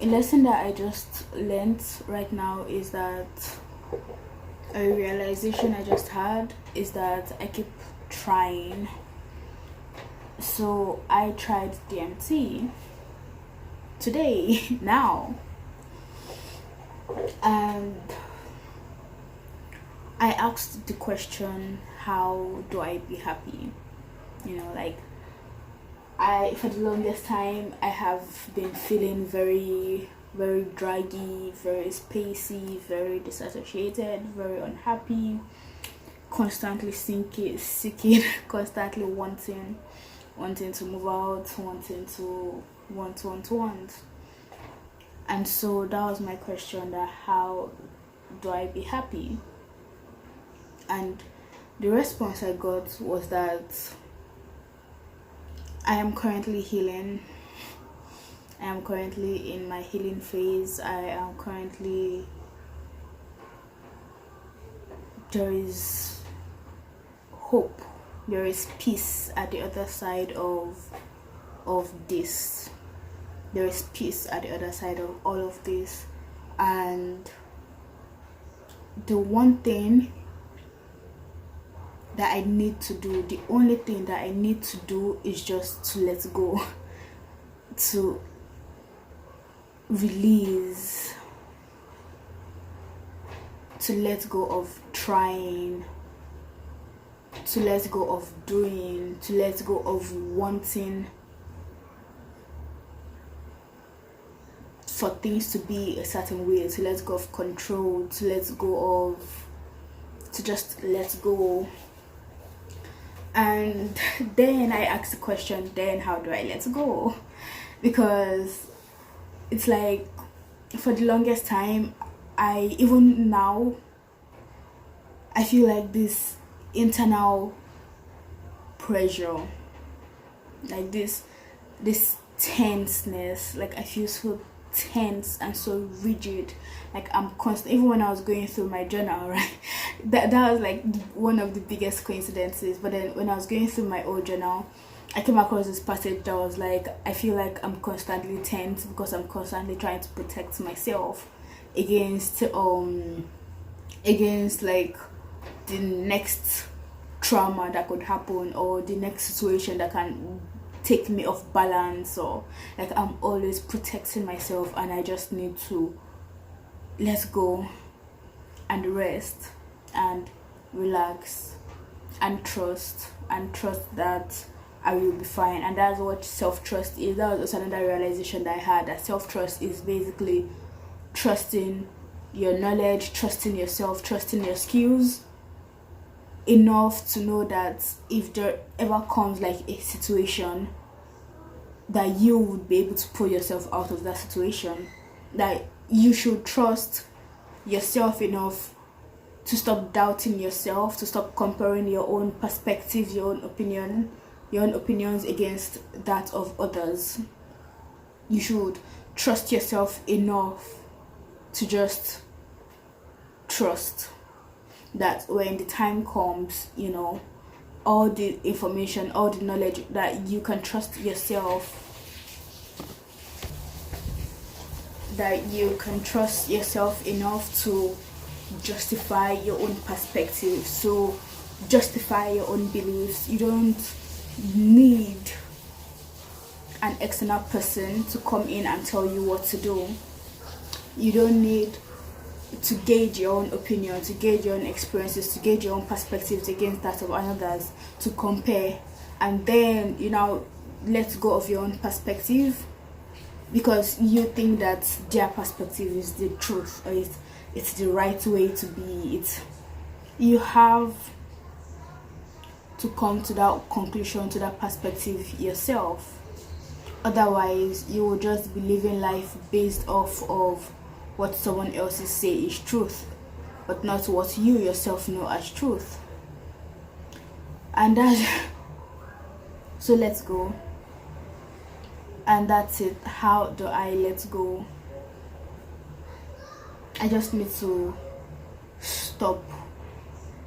a lesson that I just learned right now is that a realization I just had is that I keep trying. So I tried DMT today, now, and I asked the question, how do I be happy? Like, for the longest time, I have been feeling very, very draggy, very spacey, very disassociated, very unhappy, constantly seeking, constantly wanting to move out, wanting to want. And so that was my question, that how do I be happy? And the response I got was that I am currently healing. I am currently in my healing phase. There is hope. There is peace at the other side of this. There is peace at the other side of all of this. And the one thing that I need to do, the only thing that I need to do is just to let go, to release, to let go of trying, to let go of doing, to let go of wanting for things to be a certain way, to let go of control, to just let go. And then I asked the question, then how do I let go? Because it's like, for the longest time, even now, I feel like this internal pressure, like this tenseness, like I feel so tense and so rigid, like I'm constant. Even when I was going through my journal, right, that was like one of the biggest coincidences. But then when I was going through my old journal, I came across this passage that was like, I feel like I'm constantly tense because I'm constantly trying to protect myself against like the next trauma that could happen, or the next situation that can take me off balance, or like I'm always protecting myself, and I just need to let go and rest and relax and trust that I will be fine. And that's what self-trust is. That was also another realization that I had, that self-trust is basically trusting your knowledge, trusting yourself, trusting your skills enough to know that if there ever comes like a situation, that you would be able to pull yourself out of that situation. That you should trust yourself enough to stop doubting yourself, to stop comparing your own perspectives, your own opinions against that of others. You should trust yourself enough to just trust that when the time comes, all the information, all the knowledge, that you can trust yourself, enough to justify your own perspective, so justify your own beliefs. You don't need an external person to come in and tell you what to do. You don't need to gauge your own opinion, to gauge your own experiences, to gauge your own perspectives against that of others, to compare, and then let go of your own perspective because you think that their perspective is the truth, or it's the right way to be. You have to come to that conclusion, to that perspective yourself. Otherwise, you will just be living life based off of what someone else say is truth, but not what you yourself know as truth. And so let's go. And that's it. How do I let go? I just need to stop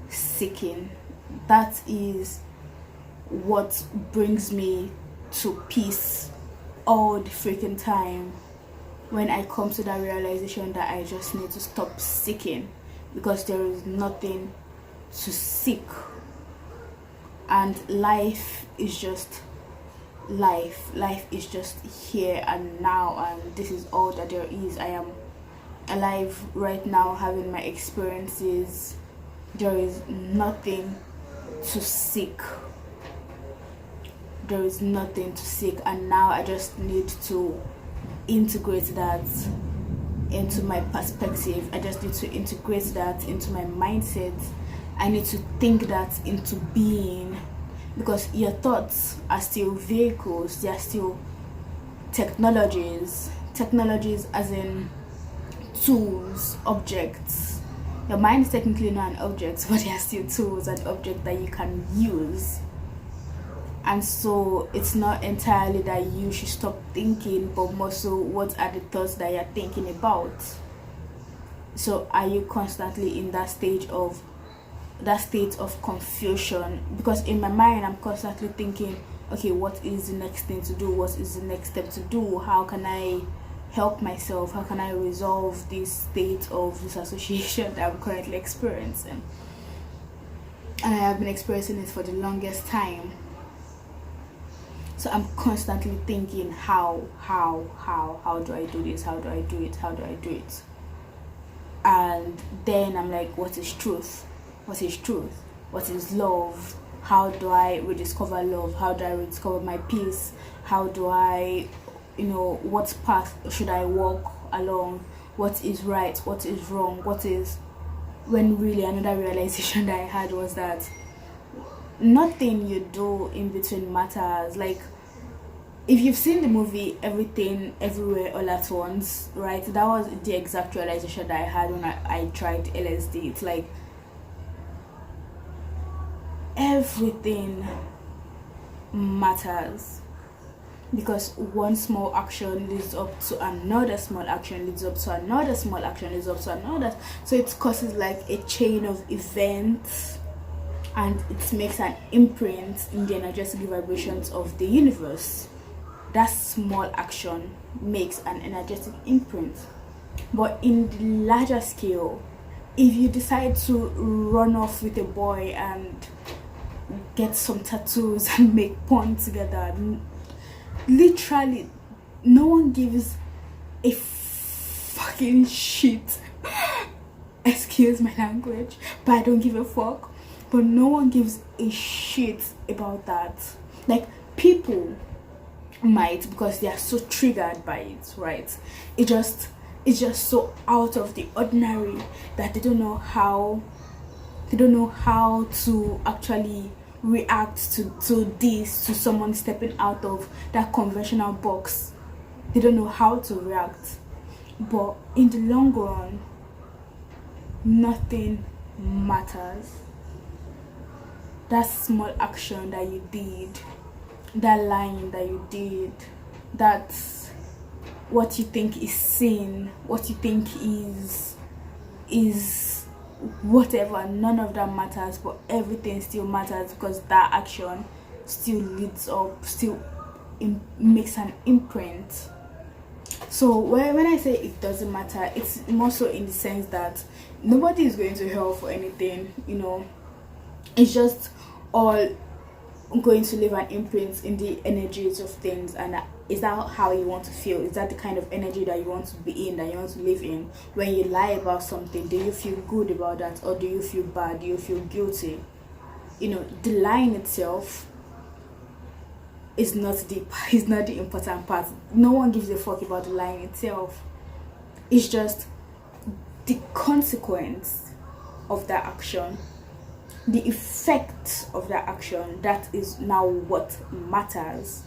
seeking. That is what brings me to peace all the freaking time. when I come to that realization that I just need to stop seeking, because there is nothing to seek, and life is just life is just here and now, and this is all that there is. I am alive right now, having my experiences. There is nothing to seek, there is nothing to seek, and now I just need to integrate that into my perspective. I just need to integrate that into my mindset. I need to think that into being, because your thoughts are still vehicles, they are still technologies as in tools, objects. Your mind is technically not an object, but they are still tools and objects that you can use. And so it's not entirely that you should stop thinking, but more so, what are the thoughts that you're thinking about? So are you constantly in that state of confusion? Because in my mind, I'm constantly thinking, okay, what is the next thing to do? What is the next step to do? How can I help myself? How can I resolve this state of disassociation that I'm currently experiencing? And I have been experiencing it for the longest time. So I'm constantly thinking, how do I do this? How do I do it? And then I'm like, what is truth? What is love? How do I rediscover love? How do I rediscover my peace? How do I, what path should I walk along? What is right? What is wrong? When really another realization that I had was that nothing you do in between matters. Like, if you've seen the movie Everything Everywhere All at Once, right, that was the exact realization that I had when I tried LSD. It's like everything matters, because one small action leads up to another small action, leads up to another small action, leads up to another. So it causes like a chain of events, and it makes an imprint in the energetic vibrations of the universe. That small action makes an energetic imprint. But in the larger scale, if you decide to run off with a boy and get some tattoos and make porn together, literally no one gives a fucking shit. Excuse my language, but I don't give a fuck. But no one gives a shit about that. Like, people might, because they are so triggered by it, right? It's just so out of the ordinary that they don't know how to actually react to this, to someone stepping out of that conventional box. They don't know how to react. But in the long run, nothing matters. That small action that you did, that line that you did, that's what you think is sin, what you think is whatever, none of that matters. But everything still matters, because that action still leads up, still makes an imprint. So when I say it doesn't matter, it's more so in the sense that nobody is going to hell for anything, it's just all going to leave an imprint in the energies of things. And is that how you want to feel? Is that the kind of energy that you want to be in, that you want to live in? When you lie about something, do you feel good about that, or do you feel bad? Do you feel guilty? The lying itself is not the important part. No one gives a fuck about the lying itself. It's just the consequence of that action, the effect of that action, that is now what matters.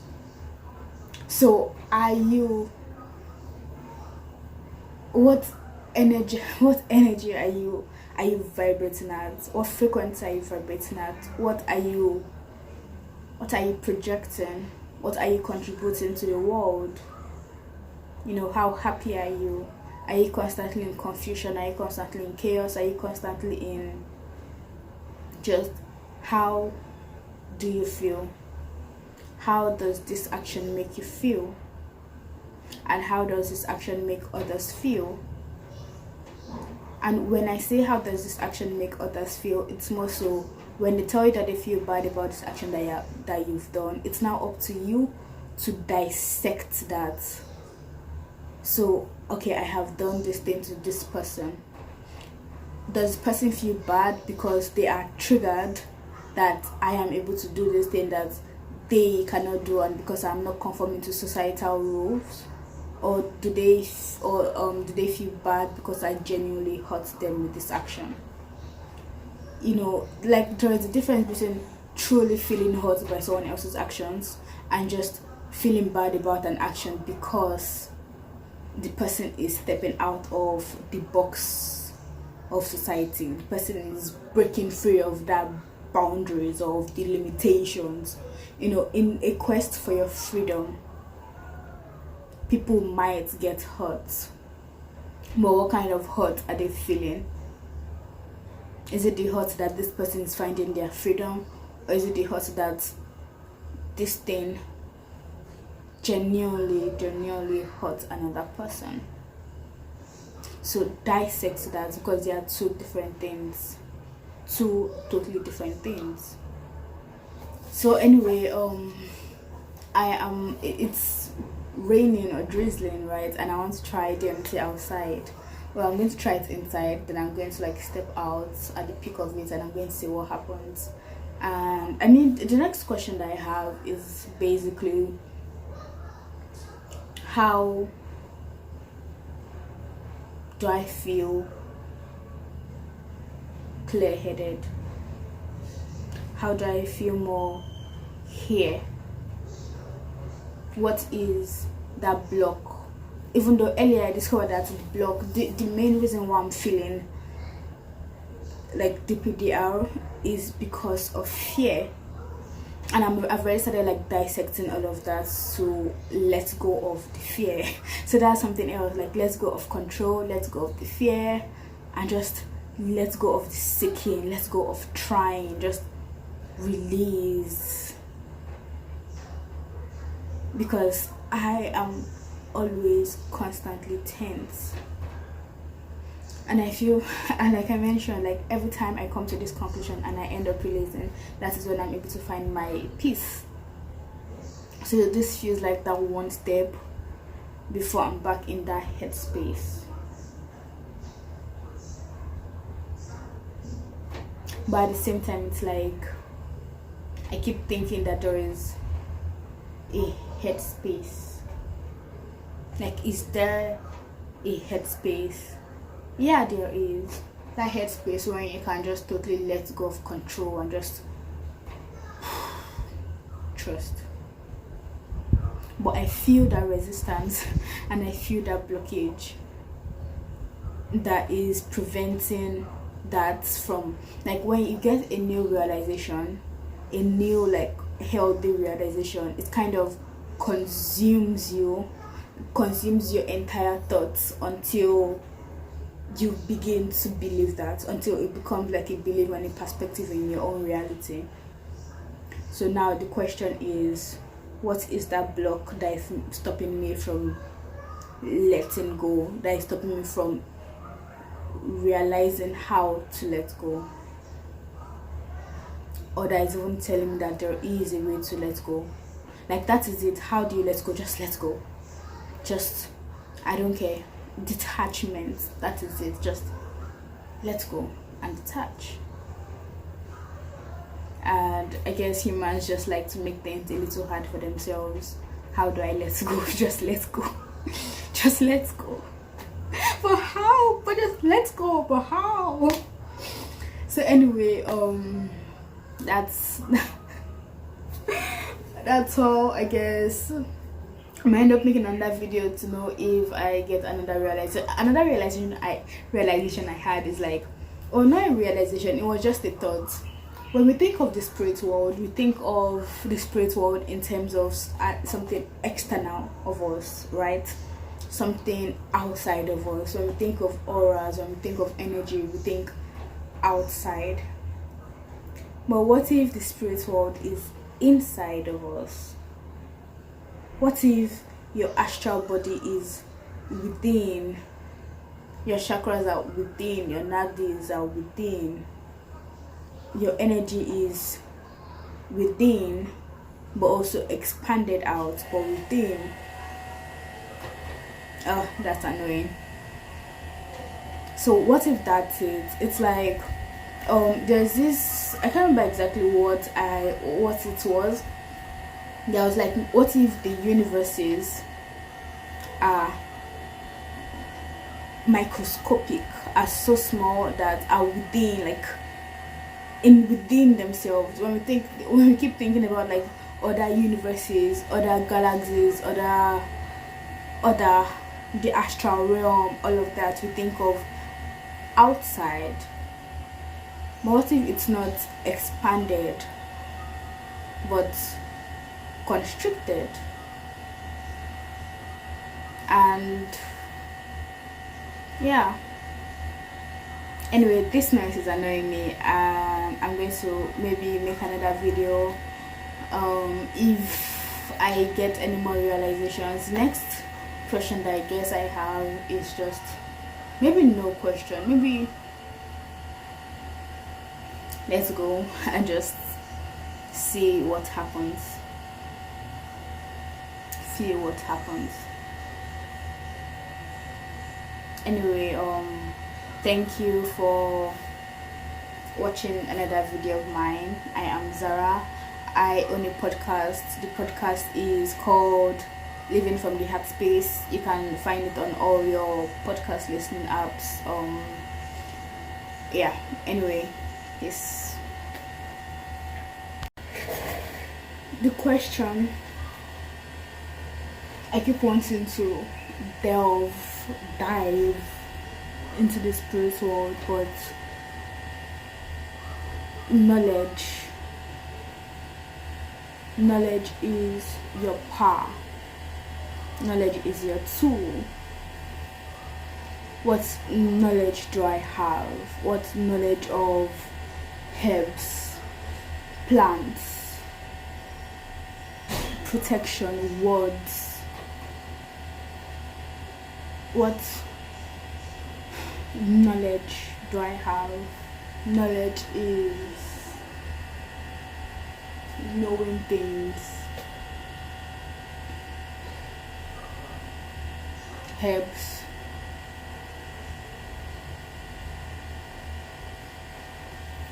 So what energy are you vibrating at? What frequency are you vibrating at? What are you projecting? What are you contributing to the world? How happy are you? Are you constantly in confusion? Are you constantly in chaos? Are you constantly in just, how do you feel? How does this action make you feel? and how does this action make others feel. And when I say how does this action make others feel, it's more so when they tell you that they feel bad about this action that you've done, it's now up to you to dissect that. So, okay, I have done this thing to this person. Does the person feel bad because they are triggered that I am able to do this thing that they cannot do, and because I'm not conforming to societal rules? Or do they feel bad because I genuinely hurt them with this action? You know, like there is a difference between truly feeling hurt by someone else's actions and just feeling bad about an action because the person is stepping out of the box of society. The person is breaking free of that boundaries, of the limitations. You know, in a quest for your freedom, people might get hurt. But what kind of hurt are they feeling? Is it the hurt that this person is finding their freedom, or is it the hurt that this thing genuinely hurt another person? So dissect that, because they are two different things, two totally different things. So anyway, it's raining or drizzling, right? And I want to try DMT outside. Well, I'm going to try it inside, then I'm going to like step out at the peak of it, and I'm going to see what happens. And I mean, the next question that I have is basically, how do I feel clear-headed? How do I feel more here? What is that block? Even though earlier I discovered that the block, the main reason why I'm feeling like DPDR is because of fear. And I've already started like dissecting all of that to let go of the fear. So that's something else, like let's go of control, let's go of the fear, and just let go of the seeking, let's go of trying, just release. Because I am always constantly tense, and I feel, and like I mentioned, like every time I come to this conclusion and I end up releasing, that is when I'm able to find my peace. So this feels like that one step before I'm back in that headspace. But at the same time, it's like I keep thinking that there is a headspace. Like, is there a headspace? Yeah, there is. That headspace where you can just totally let go of control and just trust. But I feel that resistance and I feel that blockage that is preventing that from, like, when you get a new realization, a new like healthy realization, it kind of consumes your entire thoughts until you begin to believe that, until it becomes like a belief and a perspective in your own reality. So now the question is, what is that block that is stopping me from letting go, that is stopping me from realizing how to let go, or that is even telling me that there is a way to let go? Like, that is it. How do you let go? Just let go. Just, I don't care. Detachment. That is it. Just let go and detach. And I guess humans just like to make things a little hard for themselves. How do I let go? Just let go. Just let go. But how? But just let go. But how? So anyway, that's that's all, I guess. I might end up making another video to know if I get another realization. Another realization I had is like, or not a realization, it was just a thought. When we think of the spirit world, we think of the spirit world in terms of something external of us, right? Something outside of us. When we think of auras, when we think of energy, we think outside. But what if the spirit world is inside of us? What if your astral body is within, your chakras are within, your nadis are within, your energy is within, but also expanded out, but within. Oh, that's annoying. So what if that's it? It's like there's this, I can't remember exactly what it was. There was like, what if the universes are microscopic, are so small, that are within, like in within themselves. When we keep thinking about like other universes, other galaxies, other the astral realm, all of that, we think of outside. But what if it's not expanded but constricted? And yeah, anyway, this noise is annoying me. I'm going to maybe make another video if I get any more realizations. Next question that I guess I have is just, maybe no question, maybe let's go and just see what happens. Anyway, thank you for watching another video of mine. I am Zara. I own a podcast. The podcast is called Living from the Heart Space. You can find it on all your podcast listening apps. Yeah, anyway, yes. The question I keep wanting to dive into the spirit world, but knowledge is your power. Knowledge is your tool. What knowledge do I have? What knowledge of herbs, plants, protection, words? What knowledge do I have? Knowledge is knowing things. Herbs,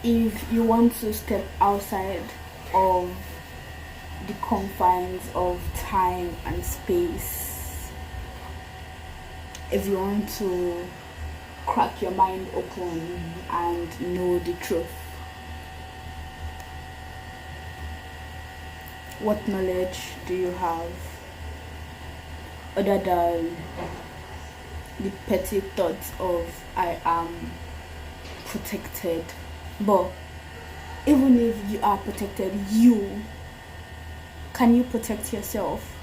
if you want to step outside of the confines of time and space, if you want to crack your mind open and know the truth, what knowledge do you have other than the petty thoughts of I am protected? But even if you are protected, can you protect yourself?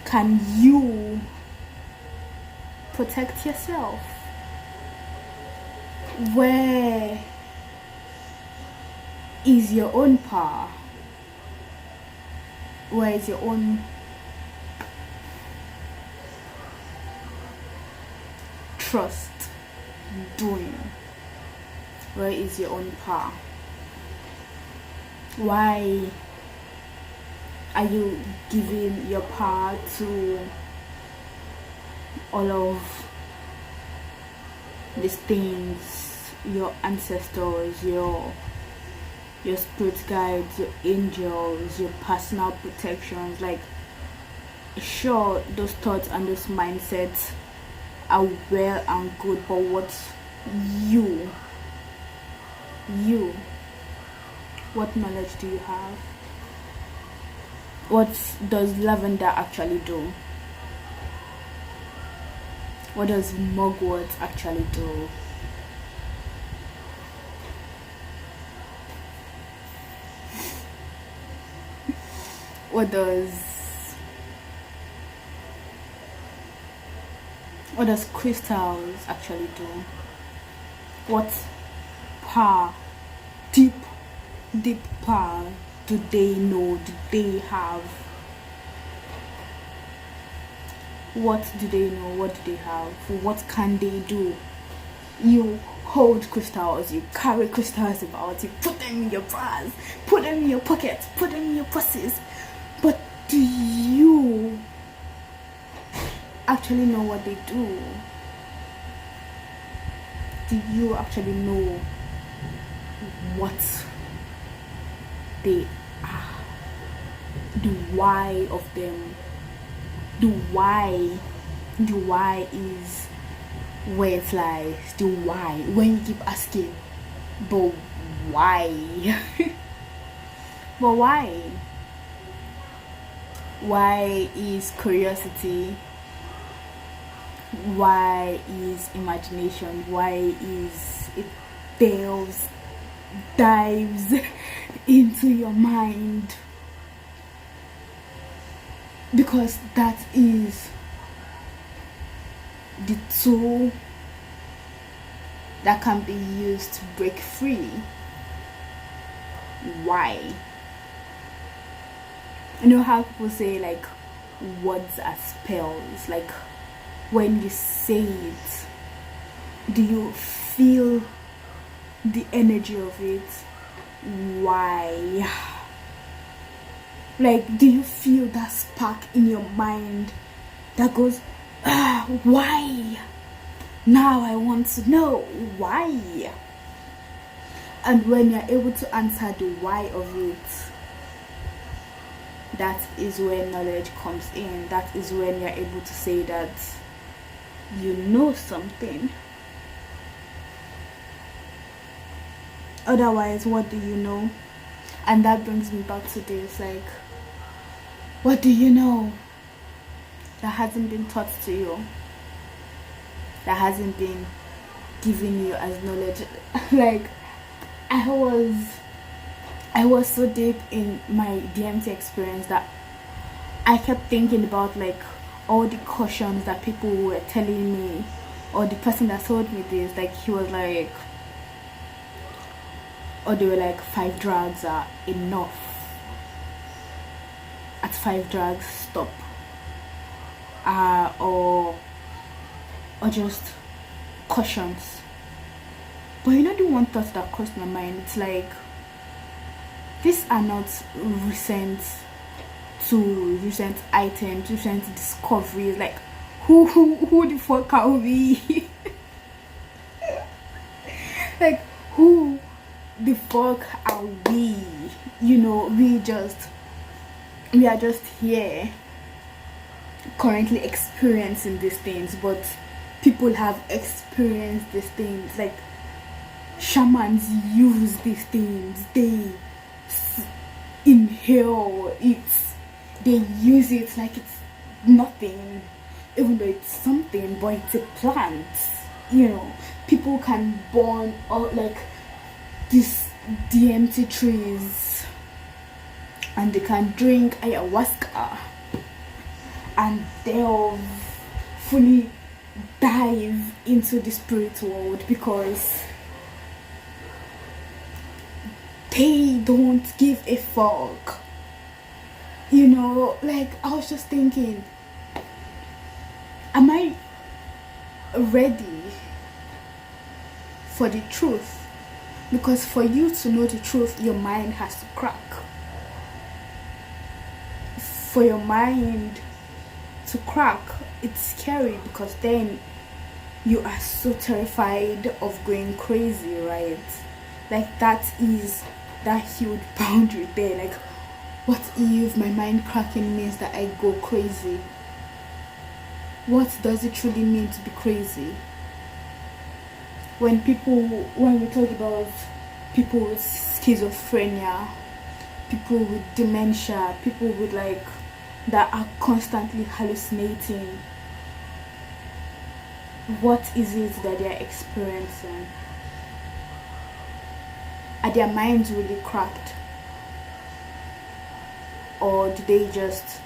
Can you protect yourself? Where is your own power? Where is your own trust doing? Where is your own power? Why are you giving your power to all of these things, your ancestors, your spirit guides, your angels, your personal protections? Like, sure, those thoughts and those mindsets are well and good, but what what knowledge do you have? What does lavender actually do? What does mugwort actually do? What does crystals actually do? What power, deep power do they know, do they have? What do they know? What do they have? What can they do? You hold crystals, you carry crystals about, you put them in your bras, put them in your pockets, put them in your purses. But do you actually know what they do? Do you actually know what they are? The why of them? The why is where it lies. The why. When you keep asking, but why? But why? Why is curiosity? Why is imagination? Why is it dives into your mind? Because that is the tool that can be used to break free. Why? You know how people say like words are spells, like when you say it, do you feel the energy of it? Why? Like, do you feel that spark in your mind that goes, why? Now I want to know why. And when you're able to answer the why of it, that is where knowledge comes in. That is when you're able to say that you know something. Otherwise, what do you know? And that brings me back to this, like, what do you know that hasn't been taught to you, that hasn't been given you as knowledge? Like, I was so deep in my DMT experience that I kept thinking about like all the cautions that people were telling me, or the person that told me this, like he was like, or they were like, 5 drugs are enough. At 5 drugs, stop. Or just cautions. But you know the one thought that crossed my mind? It's like, these are not recent items, recent discoveries. Like, who the fuck are we? Like, who the fuck are we? You know, we are just here currently experiencing these things, but people have experienced these things. Like, shamans use these things, they inhale it, they use it like it's nothing, even though it's something, but it's a plant. You know, people can burn all like these DMT trees, and they can drink ayahuasca, and they'll fully dive into the spirit world because they don't give a fuck. You know, like, I was just thinking, am I ready for the truth? Because for you to know the truth, your mind has to crack. For your mind to crack, it's scary, because then you are so terrified of going crazy, right? Like, that is that huge boundary there. Like, what if my mind cracking means that I go crazy? What does it truly mean to be crazy? When we talk about people with schizophrenia, people with dementia, people with like that are constantly hallucinating, what is it that they are experiencing? Are their minds really cracked? Or do they just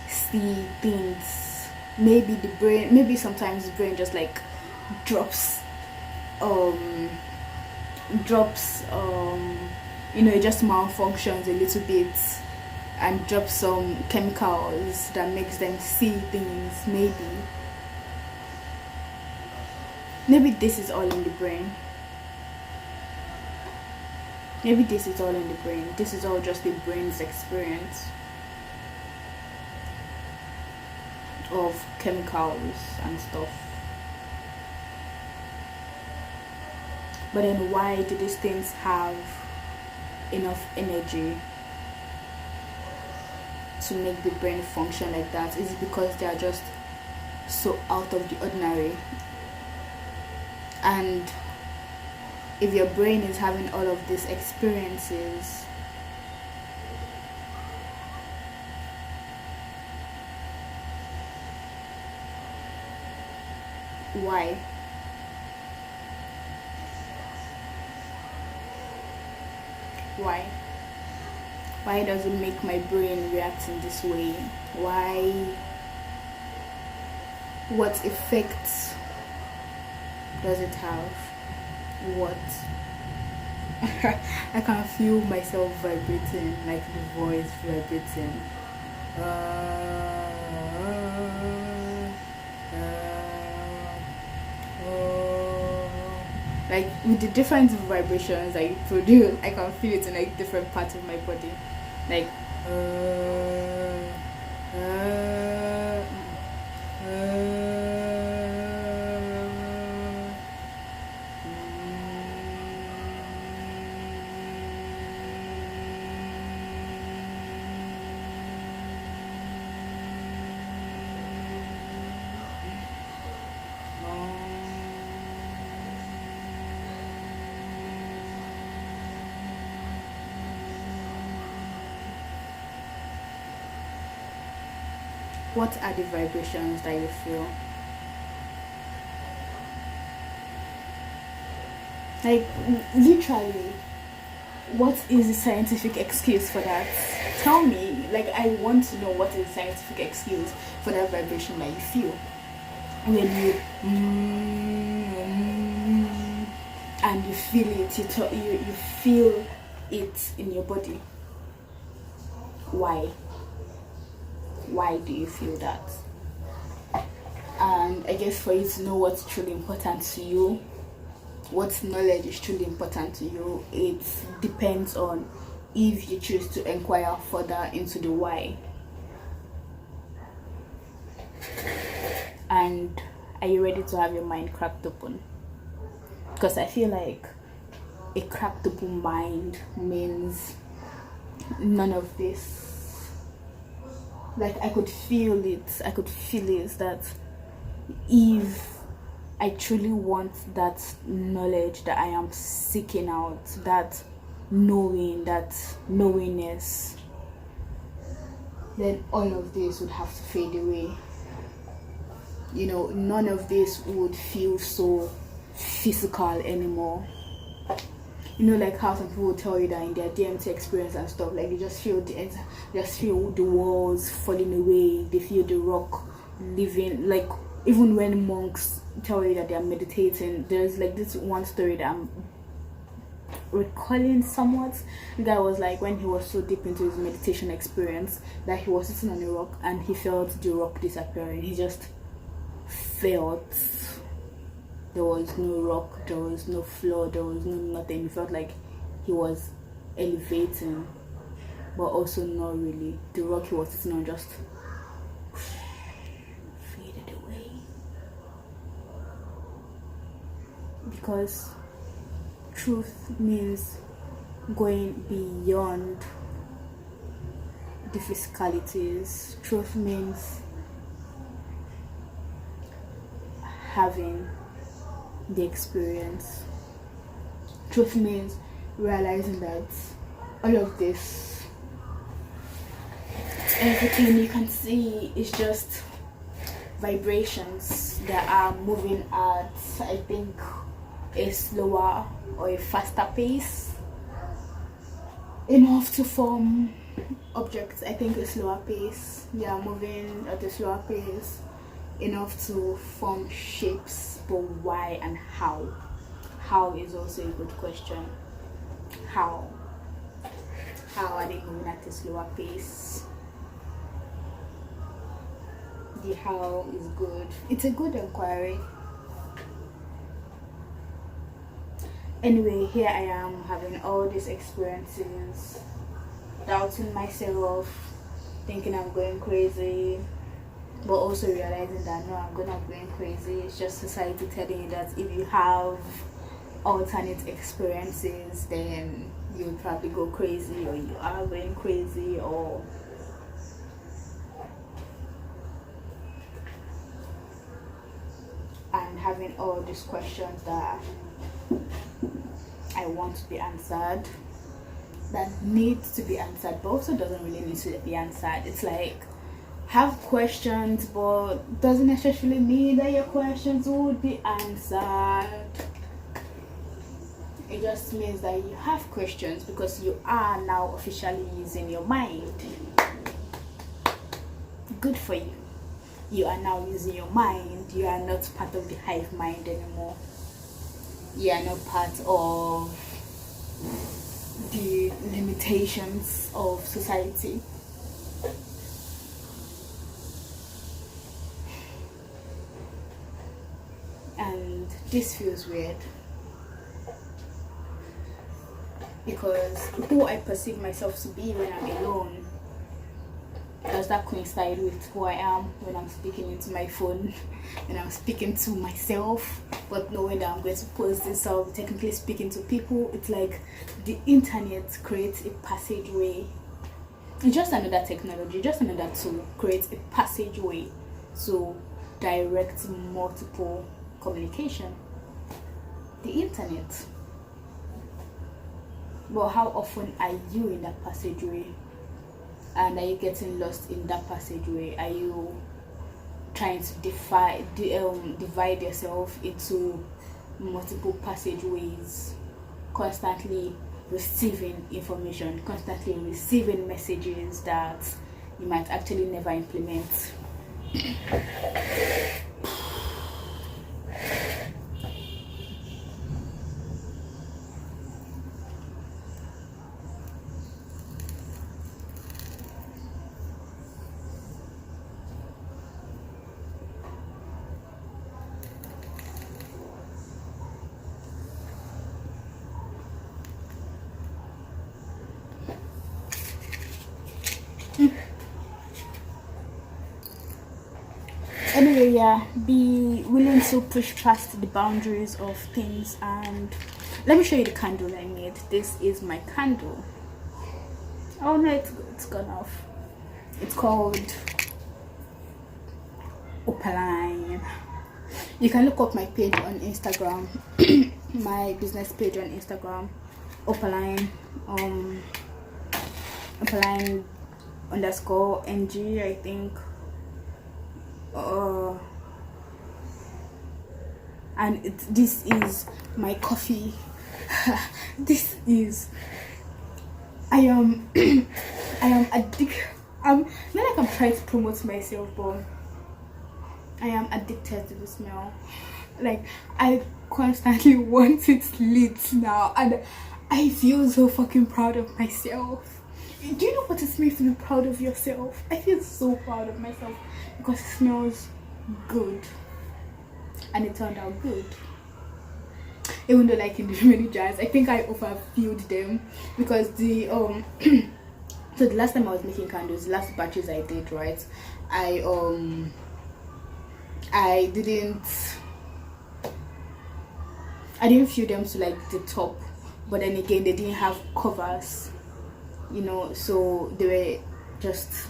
see things? Maybe sometimes the brain just like drops, it just malfunctions a little bit, and drop some chemicals that makes them see things. Maybe this is all in the brain. Maybe this is all in the brain. This is all just the brain's experience of chemicals and stuff. But then why do these things have enough energy to make the brain function like that? Is it because they are just so out of the ordinary? And if your brain is having all of these experiences, why? Why does it make my brain react in this way? What effects does it have? What? I can feel myself vibrating, like the voice vibrating. Like with the different vibrations that you produce, I can feel it in like different parts of my body, like what are the vibrations that you feel? Like literally, what is the scientific excuse for that? Tell me. Like, I want to know what is the scientific excuse for that vibration that you feel when you and you feel it. You feel it in your body. Why do you feel that? And I guess for you to know what's truly important to you, what knowledge is truly important to you, it depends on if you choose to inquire further into the why. And are you ready to have your mind cracked open? Because I feel like a cracked open mind means none of this. Like, I could feel it that if I truly want that knowledge that I am seeking out, that knowingness, then all of this would have to fade away. You know, none of this would feel so physical anymore. You know, like how some people will tell you that in their DMT experience and stuff, like they just feel the walls falling away, they feel the rock living. Like, even when monks tell you that they are meditating, there's like this one story that I'm recalling somewhat. The guy was like, when he was so deep into his meditation experience, that he was sitting on a rock and he felt the rock disappearing. He just felt there was no rock, there was no floor, there was no nothing. He felt like he was elevating, but also not really. The rock he was sitting on just faded away. Because truth means going beyond the physicalities. Truth means having the experience. Truth means realizing that all of this, everything you can see is just vibrations that are moving at, I think, a slower or a faster pace, enough to form objects. I think a slower pace. They are moving at a slower pace, enough to form shapes. But why and how is also a good question. How How are they moving at a slower pace? The how is good. It's a good inquiry. Anyway, here I am having all these experiences, doubting myself, thinking I'm going crazy, but also realizing that no, I'm not going crazy. It's just society telling you that if you have alternate experiences, then you'll probably go crazy, or you are going crazy, or and having all these questions that I want to be answered, that needs to be answered, but also doesn't really need to be answered. It's like, have questions, but doesn't necessarily mean that your questions would be answered. It just means that you have questions because you are now officially using your mind. Good for you. You are now using your mind. You are not part of the hive mind anymore. You are not part of the limitations of society. And this feels weird because who I perceive myself to be when I'm alone, does that coincide with who I am when I'm speaking into my phone, when I'm speaking to myself, but knowing that I'm going to post this, so I'm technically speaking to people? It's like the internet creates a passageway. It's just another technology, just another tool, creates a passageway to direct multiple communication. The internet. But how often are you in that passageway? And are you getting lost in that passageway? Are you trying to divide yourself into multiple passageways, constantly receiving information, constantly receiving messages that you might actually never implement? Anyway, yeah, be willing to push past the boundaries of things. And let me show you the candle I made. This is my candle. Oh no, it's gone off. It's called Opaline. You can look up my page on Instagram, my business page on Instagram, Opaline, Opaline _NG, I think. And this is my coffee. This is I am addicted. I'm not like I'm trying to promote myself, but I am addicted to the smell. Like, I constantly want it lit now, and I feel so fucking proud of myself. Do you know what it means to be proud of yourself? I feel so proud of myself because it smells good, and it turned out good. Even though, like, in the many jars, I think I overfilled them because the so the last time I was making candles, the last batches I did, right, I didn't fill them to like the top, but then again they didn't have covers, you know, so they were just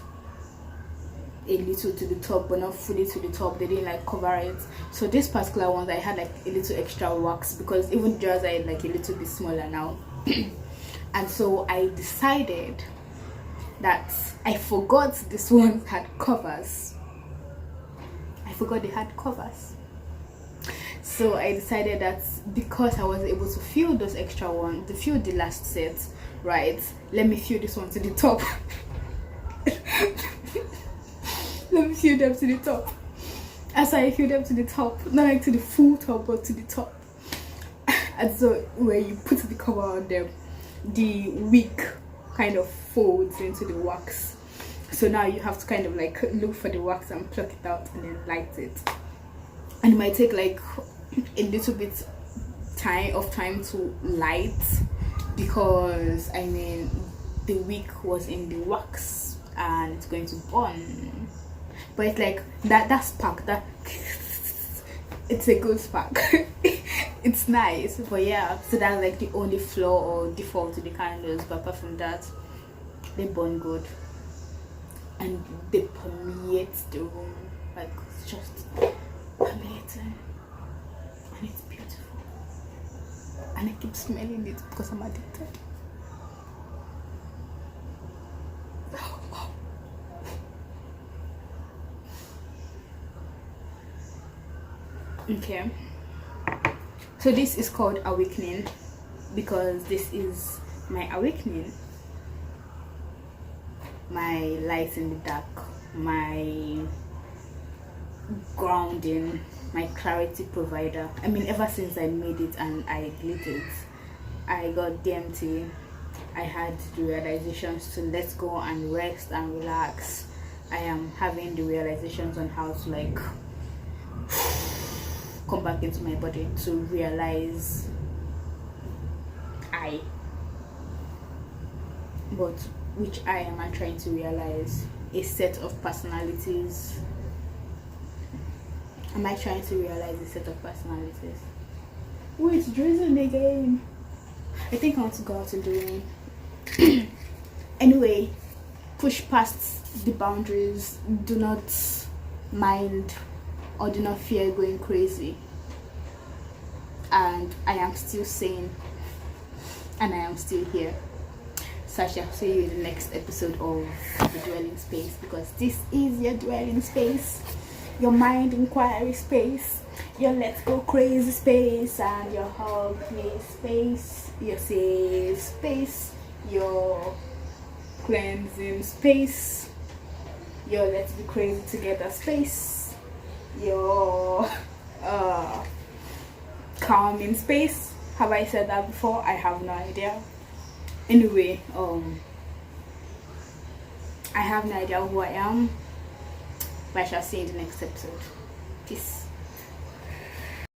a little to the top but not fully to the top. They didn't like cover it. So this particular ones I had like a little extra wax because even jars are like a little bit smaller now. And so I decided that I forgot this one had covers. I forgot they had covers. So I decided that because I was able to fill those extra ones, to fill the last set, right, let me fill this one to the top. Let me fill them to the top. As I fill them to the top, not like to the full top, but to the top. And so where you put the cover on them, the wick kind of folds into the wax. So now you have to kind of like look for the wax and pluck it out and then light it. And it might take like a little bit time to light, because I mean the wick was in the wax and it's going to burn. But it's like that spark, that it's a good spark. It's nice. But yeah, so that's like the only flaw or default to the candles. But apart from that, they burn good and they permeate the room, like it's just permeating, and it's beautiful, and I keep smelling it because I'm addicted. Okay, so this is called awakening because this is my awakening, my light in the dark, my grounding, my clarity provider. I mean, ever since I made it and I lit it, I got DMT. I had the realizations to let go and rest and relax. I am having the realizations on how to like come back into my body to realize but which I am I trying to realize? A set of personalities. Am I trying to realize a set of personalities? Oh, it's drizzling again. I think I want to go out in the rain. Anyway, push past the boundaries. Do not mind or do not fear going crazy. And I am still sane. And I am still here. So I shall see you in the next episode of The Dwelling Space, because this is your dwelling space, your mind inquiry space, your let's go crazy space, and your hug me space, your safe space, your cleansing space, your let's be crazy together space, your calming space. Have I said that before? I have no idea. Anyway, I have no idea who I am, but I shall see you in the next episode. Peace.